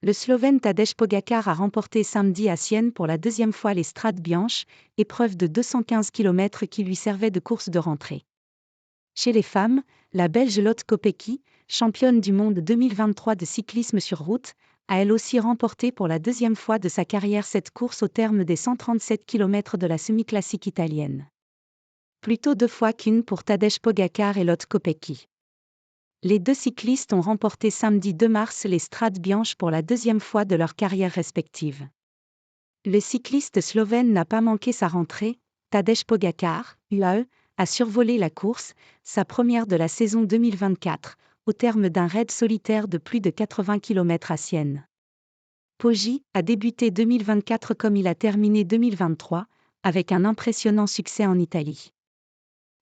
Le Slovène Tadej Pogačar a remporté samedi à Sienne pour la deuxième fois les Strade Bianche, épreuve de 215 km qui lui servait de course de rentrée. Chez les femmes, la Belge Lotte Kopecky, championne du monde 2023 de cyclisme sur route, a elle aussi remporté pour la deuxième fois de sa carrière cette course au terme des 137 km de la semi-classique italienne. Plutôt deux fois qu'une pour Tadej Pogačar et Lotte Kopecky. Les deux cyclistes ont remporté samedi 2 mars les Strade Bianche pour la deuxième fois de leur carrière respective. Le cycliste slovène n'a pas manqué sa rentrée. Tadej Pogačar, UAE, a survolé la course, sa première de la saison 2024, au terme d'un raid solitaire de plus de 80 km à Sienne. Poggi a débuté 2024 comme il a terminé 2023, avec un impressionnant succès en Italie.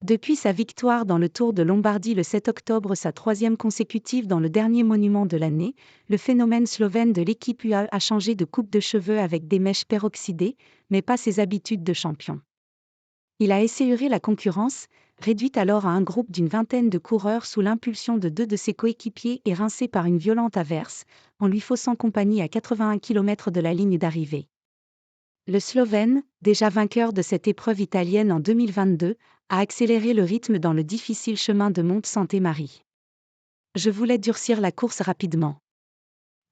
Depuis sa victoire dans le Tour de Lombardie le 7 octobre, sa troisième consécutive dans le dernier monument de l'année, le phénomène slovène de l'équipe UAE a changé de coupe de cheveux avec des mèches peroxydées, mais pas ses habitudes de champion. Il a essayé la concurrence, réduite alors à un groupe d'une vingtaine de coureurs sous l'impulsion de deux de ses coéquipiers et rincé par une violente averse, en lui faussant compagnie à 81 km de la ligne d'arrivée. Le Slovène, déjà vainqueur de cette épreuve italienne en 2022, a accéléré le rythme dans le difficile chemin de Monte-Santé-Marie. Je voulais durcir la course rapidement.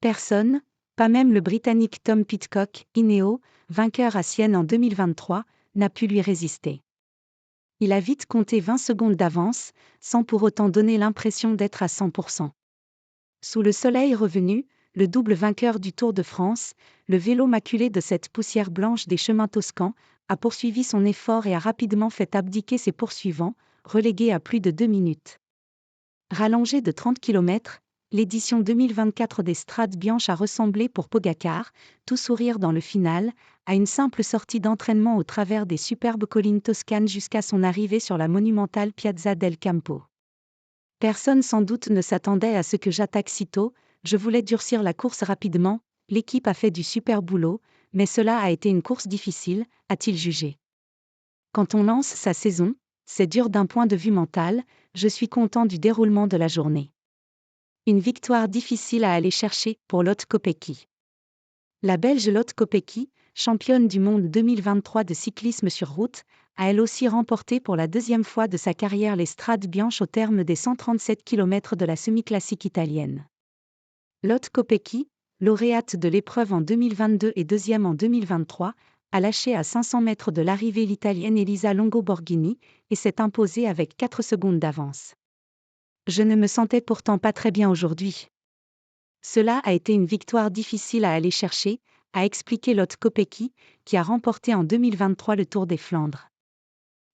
Personne, pas même le Britannique Tom Pidcock, Ineos, vainqueur à Sienne en 2023, n'a pu lui résister. Il a vite compté 20 secondes d'avance, sans pour autant donner l'impression d'être à 100%. Sous le soleil revenu, le double vainqueur du Tour de France, le vélo maculé de cette poussière blanche des chemins toscans, a poursuivi son effort et a rapidement fait abdiquer ses poursuivants, relégués à plus de 2 minutes. Rallongée de 30 km, l'édition 2024 des Strade Bianche a ressemblé pour Pogačar, tout sourire dans le final, à une simple sortie d'entraînement au travers des superbes collines toscanes jusqu'à son arrivée sur la monumentale Piazza del Campo. Personne sans doute ne s'attendait à ce que j'attaque si tôt. Je voulais durcir la course rapidement, l'équipe a fait du super boulot, mais cela a été une course difficile, a-t-il jugé. Quand on lance sa saison, c'est dur d'un point de vue mental, je suis content du déroulement de la journée. Une victoire difficile à aller chercher pour Lotte Kopecky. La Belge Lotte Kopecky, championne du monde 2023 de cyclisme sur route, a elle aussi remporté pour la deuxième fois de sa carrière les Strade Bianche au terme des 137 km de la semi-classique italienne. Lotte Kopecky, lauréate de l'épreuve en 2022 et deuxième en 2023, a lâché à 500 mètres de l'arrivée l'Italienne Elisa Longo-Borghini et s'est imposée avec 4 secondes d'avance. Je ne me sentais pourtant pas très bien aujourd'hui. Cela a été une victoire difficile à aller chercher, a expliqué Lotte Kopecky, qui a remporté en 2023 le Tour des Flandres.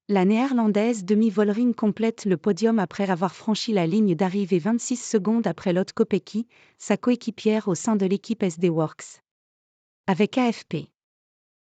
La Néerlandaise Demi Vollering complète le podium après avoir franchi la ligne d'arrivée 26 secondes après Lotte Kopecky, sa coéquipière au sein de l'équipe SD Worx. Avec AFP.